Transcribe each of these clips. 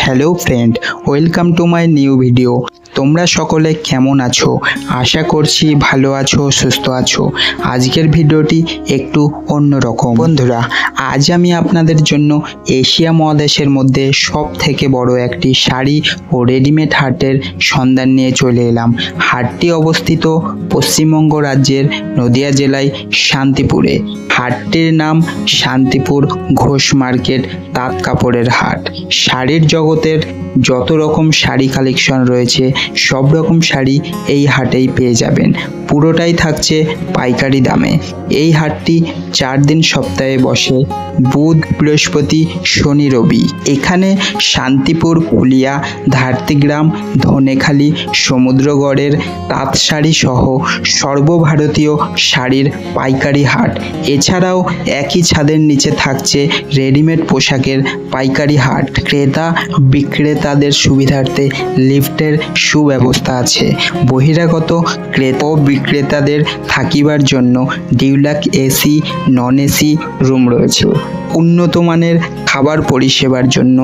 Hello friend, welcome to my new video. তোমরা সকলে কেমন আছো? আশা করছি ভালো আছো, সুস্থ আছো। আজকের ভিডিওটি একটু অন্যরকম। বন্ধুরা, আজ আমি আপনাদের জন্য এশিয়া মহাদেশের মধ্যে সব থেকে বড় একটি শাড়ি ও রেডিমেড হাটের সন্ধান নিয়ে চলে এলাম। হাটটি অবস্থিত পশ্চিমবঙ্গ রাজ্যের নদিয়া জেলায় শান্তিপুরে। হাটটির নাম শান্তিপুর ঘোষ মার্কেট তাঁত কাপড়ের হাট। শাড়ির জগতের যত রকম শাড়ি কালেকশন রয়েছে সব রকম শাড়ি এই হাটেই পেয়ে যাবেন। পুরোটাই থাকছে পাইকারি দামে। এই হাটটি 4 দিন সপ্তাহে বসে, বুধ, বৃহস্পতি, শনি, রবি। এখানে শান্তিপুর, কুলিয়া, ধারতিগ্রাম, ধনেখালি, সমুদ্রগড়ের তাঁত শাড়ি সহ সর্বভারতীয় শাড়ির পাইকারি হাট। এছাড়াও একই ছাদের নিচে থাকছে রেডিমেড পোশাকের পাইকারি হাট। ক্রেতা বিক্রেতাদের সুবিধার্থে লিফটের সুব্যবস্থা আছে। বহিরাগত ক্রেতা ও বিক্রেতাদের থাকিবার জন্য ডিউলাক এসি, নন এসি রুম রয়েছে। উন্নত মানের খাবার পরিষেবার জন্য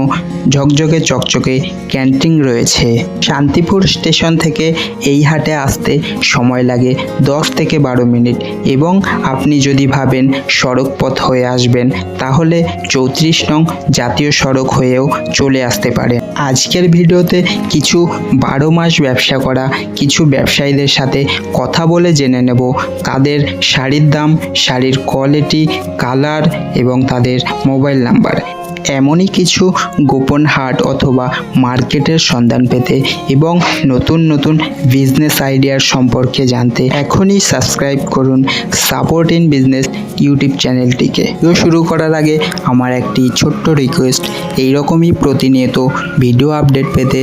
ঝকঝকে চকচকে ক্যান্টিন রয়েছে। শান্তিপুর স্টেশন থেকে এই হাটে আসতে সময় লাগে 10 থেকে 12 মিনিট, এবং আপনি যদি ভাবেন সড়ক পথ হয়ে আসবেন তাহলে 34 নং জাতীয় সড়ক হয়েও চলে আসতে পারেন। আজকের ভিডিওতে কিছু 12 মাস ব্যবসা করা কিছু ব্যবসায়ীদের সাথে কথা বলে জেনে নেব তাদের শাড়ির দাম, শাড়ির কোয়ালিটি, কালার এবং তাদের মোবাইল নাম্বার। এমনই কিছু গোপন হাট অথবা মার্কেটের সন্ধান পেতে এবং নতুন নতুন বিজনেস আইডিয়ার সম্পর্কে জানতে এখনই সাবস্ক্রাইব করুন সাপোর্ট ইন বিজনেস ইউটিউব চ্যানেলটিকে। শুরু করার আগে আমার একটি ছোট্ট রিকোয়েস্ট, এইরকমই প্রতিনিয়ত ভিডিও আপডেট পেতে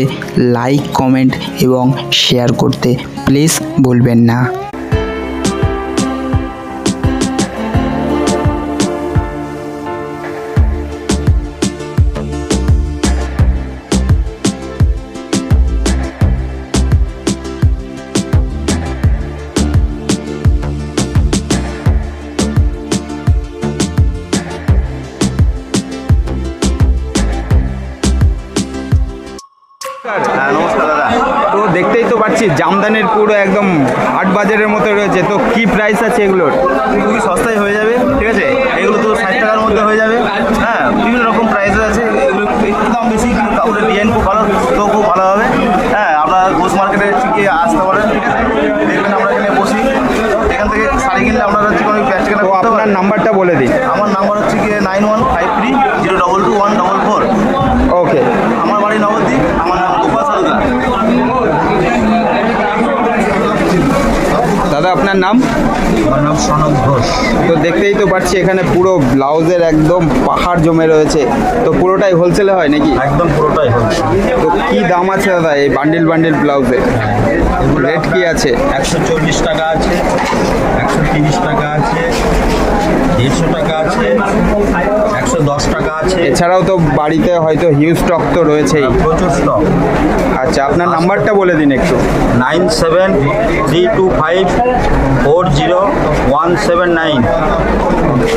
লাইক, কমেন্ট এবং শেয়ার করতে প্লিজ ভুলবেন না। নমস্কার দাদা। তো দেখতেই তো পাচ্ছি জামদানির পুরো একদম হাট বাজারের মতো রয়েছে। তো কি প্রাইস আছে এগুলোর? খুবই সস্তায় হয়ে যাবে, ঠিক আছে। এগুলো তো 60 টাকার মধ্যে হয়ে যাবে। হ্যাঁ, বিভিন্ন রকম প্রাইস আছে। এগুলো একটু দাম বেশি, কিন্তু কাপড়ের ডিজাইন খুব ভালো, তো খুব ভালো হবে। হ্যাঁ, আপনার ঘোষ মার্কেটে থেকে আসতে পারেন, ঠিক আছে। দেখবেন আমরা এখানে বসি, এখান থেকে শাড়ি কিনলে আপনারা হচ্ছে কোনো ব্যাচ কেনা করতে আপনার পারেন। নাম্বারটা বলে দিন। আমার নাম্বার হচ্ছে কি 9153022144। ওকে। আমার বাড়ি নবদ্বীপ, আমার নাম গোপাল সারদার। দাদা, আপনার নাম? আমার নাম সনদ ঘোষ। তো দেখতেই তো পাচ্ছি এখানে পুরো ব্লাউজের একদম পাহাড় জমে রয়েছে। তো পুরোটাই হোলসেলে হয় নাকি? একদম পুরোটাই হচ্ছে। তো কি দাম আছে দাদা এই বান্ডিল বান্ডিল ব্লাউজের? রেট কি আছে? 140 টাকা আছে, 130 টাকা আছে, 150 টাকা আছে, 110 টাকা আছে। এছাড়াও তো বাড়িতে হয়তো হিউজ স্টক তো রয়েছেই। প্রচুর স্টক। আচ্ছা, আপনার নাম্বারটা বলে দিন একটু। 9732540179।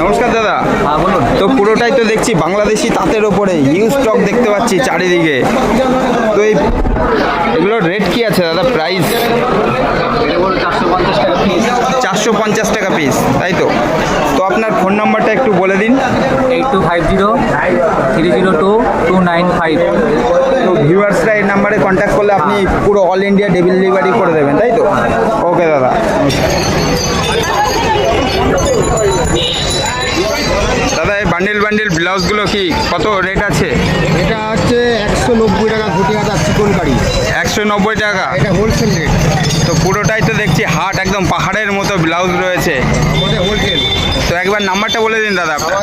নমস্কার দাদা। হ্যাঁ, বলুন। তো পুরোটাই তো দেখছি বাংলাদেশি তাঁতের ওপরে হিউজ স্টক দেখতে পাচ্ছি চারিদিকে। তো এই এগুলোর রেট কি আছে দাদা, প্রাইস? 450 টাকা পিস, তাই তো? তো আপনার ফোন নাম্বারটা একটু বলে দিন। 8250302295। তো ভিউয়ার্সরা এই নাম্বারে কন্ট্যাক্ট করলে আপনি পুরো অল ইন্ডিয়া ডেলিভারি করে দেবেন, তাই তো? ওকে দাদা। দাদা, এই বান্ডিল বান্ডিল ব্লাউজগুলো কি কত রেট আছে? এটা হচ্ছে 190 টাকা ঘটি হাতা চিকনকারি। 190 টাকা। এটা হোলসেল রেট। তো পুরোটাই তো দেখছি হাট, একদম পাহাড়ের মতো ব্লাউজ রয়েছে। আমাদের হোলসেল। তো একবার নাম্বারটা বলে দিন দাদা আপনার।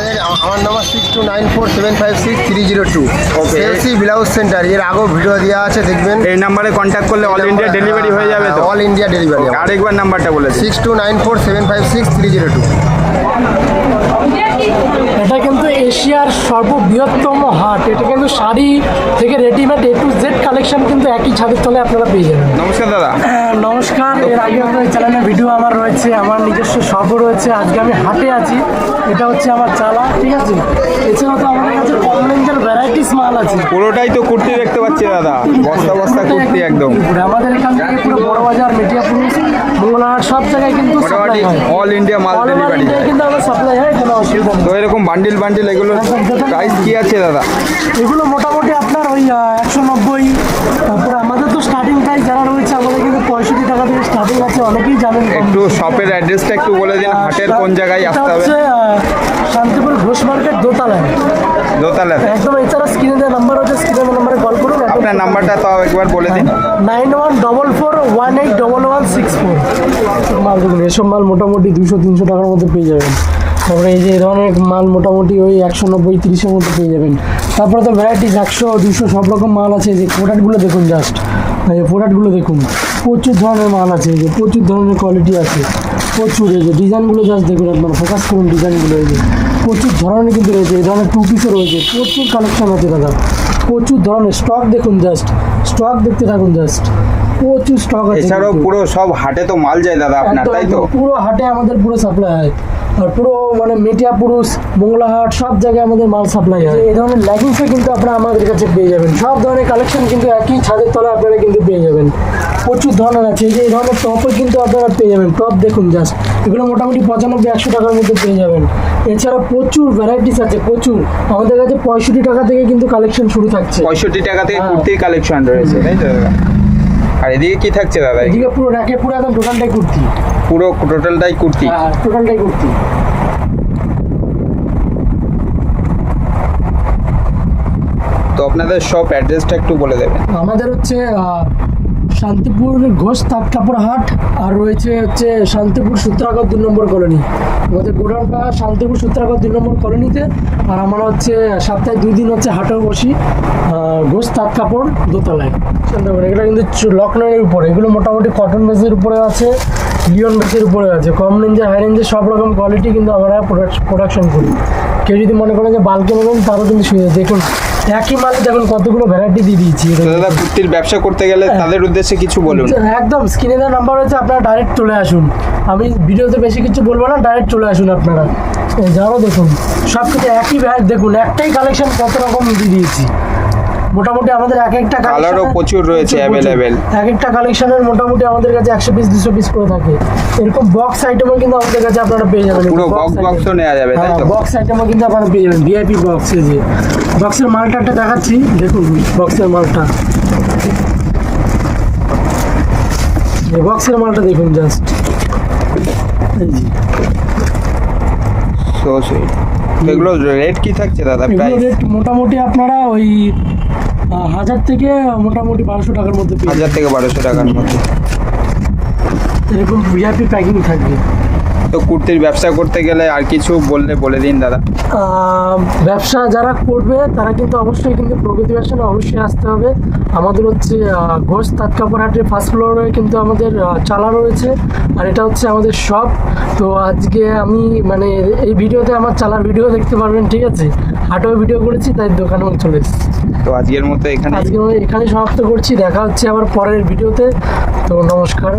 আমার নাম্বার 6294756302। Okay. সেলসি ব্লাউজ সেন্টার, এর আগেও ভিডিও দেওয়া আছে, দেখবেন। এই নাম্বারে কন্ট্যাক্ট করলে অল ইন্ডিয়া ডেলিভারি হয়ে যাবে তো? All India delivery. আরেকবার নাম্বারটা বলে দিন। 6294756302। এটা কিন্তু এশিয়ার সর্ববৃহত্তম হাট। এটা কিন্তু শাড়ি থেকে readymade A to Z collection কিন্তু একই ছাদের তলে আপনারা পেয়ে যাবেন। নমস্কার দাদা। নমস্কার, এর আগে আপনার চ্যানেলে ভিডিও আমার রয়েছে, আমার নিজস্ব শপও রয়েছে। আজকে আমি হাটে আছি, এটা হচ্ছে আমার চালা, ঠিক আছে। এছাড়াও তো আমাদের কাছে কম রেঞ্জের ভ্যারাইটিস মাল আছে। পুরোটাই তো কুর্তি দেখতে পাচ্ছি দাদা, বস্তা বস্তা কুর্তি একদম। আমাদের এখান থেকে পুরো বড় বাজার, মেটিয়াপুর, মঙ্গলহাট সব জায়গায় কিন্তু মোটামুটি সাপ্লাই হয়। অল ইন্ডিয়া মাল অল ওভার ডেলিভারি ইন্ডিয়ায় কিন্তু আমার সাপ্লাই হয়, কোনো অসুবিধা নেই। তো এরকম বান্ডিল বান্ডিল এগুলোর প্রাইস কি আছে দাদা? এগুলো মোটামুটি আপনার ওই 190। তারপরে আমাদের তো স্টার্টিং প্রাইস যারা রয়েছে আমাদের কিন্তু 65 টাকা থেকে স্টার্টিং আছে, অনেকেই জানেন। একটু শপের অ্যাড্রেসটা একটু বলে দিন, হাটের কোন জায়গায় এটা আসতে হবে? হচ্ছে শান্তিপুর ঘোষ মার্কেট, দোতলায় দোতলাতে। একদম। এছাড়া স্ক্রিনে দেওয়া নাম্বার হচ্ছে, স্ক্রিনের নাম্বারে কল করুন। আপনার নাম্বারটা তাও একবার বলে দিন। 9144181164। মাল দেখুন, এসব মাল মোটামুটি 200-300 টাকার মধ্যে পেয়ে যাবেন। তারপরে এই যে এই ধরনের মাল মোটামুটি ওই 190-30-এর মধ্যে পেয়ে যাবেন। তারপরে তো ভ্যারাইটিস 100-200 সব রকম মাল আছে। যে প্রোডাক্টগুলো দেখুন, জাস্ট এই প্রোডাক্টগুলো দেখুন, প্রচুর ধরনের মাল আছে। এই যে প্রচুর ধরনের কোয়ালিটি আছে, প্রচুর। এই যে ডিজাইনগুলো জাস্ট দেখুন, আপনারা ফোকাস করুন ডিজাইনগুলো। এই যে প্রচুর ধরনের কিন্তু রয়েছে, এই ধরনের 2 পিসও রয়েছে, প্রচুর কালেকশন আছে দাদা, প্রচুর ধরনের স্টক দেখুন, জাস্ট স্টক দেখতে থাকুন, জাস্ট প্রচুর স্টক আছে। এছাড়াও কিন্তু। পুরো সব হাটে তো মাল যায় দাদা আপনার, একদম, তাই তো? একদম, পুরো হাটে আমাদের পুরো সাপ্লাই হয়। আর পুরো মানে মেটিয়াপুরুষ, মোংলাহাট সব জায়গায় আমাদের মাল সাপ্লাই হয়। এই ধরনের লেগিংসও কিন্তু আপনারা আমাদের কাছে পেয়ে যাবেন। সব ধরনের কালেকশন কিন্তু একই ছাদের তলে আপনারা কিন্তু পেয়ে যাবেন। প্রচুর ধরনের আছে। এই যে এই ধরনের টপও কিন্তু আপনারা পেয়ে যাবেন। টপ দেখুন জাস্ট, এগুলো মোটামুটি 95-100 টাকার মধ্যে পেয়ে যাবেন। এছাড়া প্রচুর ভ্যারাইটিস আছে, প্রচুর। আমাদের কাছে 65 টাকা থেকে কিন্তু কালেকশন শুরু থাকছে। 65 টাকা থেকে হ্যাঁ। কুর্তির কালেকশন রয়েছে, তাই তো দাদা? আর এদিকে কি থাকছে দাদা? এদিকে পুরো র্যাকে পুরো একদম টোটালটাই কুর্তি। পুরো টোটালটাই কুর্তি। হ্যাঁ, টোটালটাই কুর্তি। তো আপনাদের শপ অ্যাড্রেসটা একটু বলে দেবেন। আমাদের হচ্ছে শান্তিপুর ঘোষ তাঁত কাপড় হাট, আর রয়েছে হচ্ছে শান্তিপুর সূত্রাগর 2 নম্বর কলোনি। আমাদের গোডাউনটা শান্তিপুর সূত্রাগর 2 নম্বর কলোনিতে। আর আমরা হচ্ছে সপ্তাহে 2 দিন হচ্ছে হাটেও বসি, ঘোষ তাঁত কাপড় দোতলায়। এগুলো কিন্তু লকনের উপরে, এগুলো মোটামুটি কটন বেসের উপরে আছে, লিওন বেসের উপরে আছে। কম রেঞ্জে, হাই রেঞ্জে সব রকম কোয়ালিটি কিন্তু আমরা প্রোডাকশন করি। কেউ যদি মনে করেন যে বাল্কে নেবেন, তারও কিন্তু সুবিধা। দেখুন একই মালে দেখুন কতগুলো ভ্যারাইটি দিয়ে দিয়েছি। তো দাদা কুর্তির ব্যবসা করতে গেলে তাদের উদ্দেশ্যে কিছু বলুন। একদম স্ক্রিনে দেওয়া নাম্বার হচ্ছে, আপনারা ডাইরেক্ট চলে আসুন। আমি ভিডিওতে বেশি কিছু বলবো না, ডাইরেক্ট চলে আসুন আপনারা। যাও দেখুন সব কিছু একই দেখুন, একটাই কালেকশন কত রকম দিয়ে দিয়েছি। মোটামুটি আমাদের এক একটা কালারও প্রচুর রয়েছে অ্যাভেলেবেল। এক একটা কালেকশনের মোটামুটি আমাদের কাছে 100 পিস 200 পিস করে থাকে। এরকম বক্স আইটেমও কিন্তু আমাদের কাছে আপনারা পেয়ে যাবেন। পুরো বক্সও নেওয়া যাবে, তাই তো? বক্স আইটেমও কিন্তু আপনারা পেয়ে যাবেন, ভিআইপি বক্স। এই যে বক্সের মালটা একটা দেখাচ্ছি, দেখুন বক্সের মালটা। এই বক্সের মালটা দেখুন জাস্ট, এই যে সো সুইট। এগুলো রেট কি থাকছে দাদা? এগুলো প্রাইস রেট মোটামুটি আপনারা ওই 1000 থেকে মোটামুটি 1200 টাকার মধ্যে পেয়ে 1000 থেকে 1200 টাকার মধ্যে। এরকম ভিআইপি প্যাকিং থাকবে। তো কুর্তির ব্যবসা করতে গেলে আর কিছু বলে দিন দাদা। ব্যবসা যারা করবে তারা কিন্তু অবশ্যই কিন্তু প্রগতি ব্যবসায় অবশ্যই আসতে হবে। আমাদের হচ্ছে ঘোষ তাঁত কাপড় হাটের ফার্স্ট ফ্লোরে কিন্তু আমাদের চালা রয়েছে, আর এটা হচ্ছে আমাদের শপ। তো আজকে আমি মানে এই ভিডিওতে আমার চালার ভিডিও দেখতে পারবেন, ঠিক আছে। হাটেও ভিডিও করেছি, তাই দোকানেও চলে এসেছি। তো আজকের মতো এখানে আজকে এখানে সমাপ্ত করছি, দেখা হচ্ছে আবার পরের ভিডিওতে। তো নমস্কার।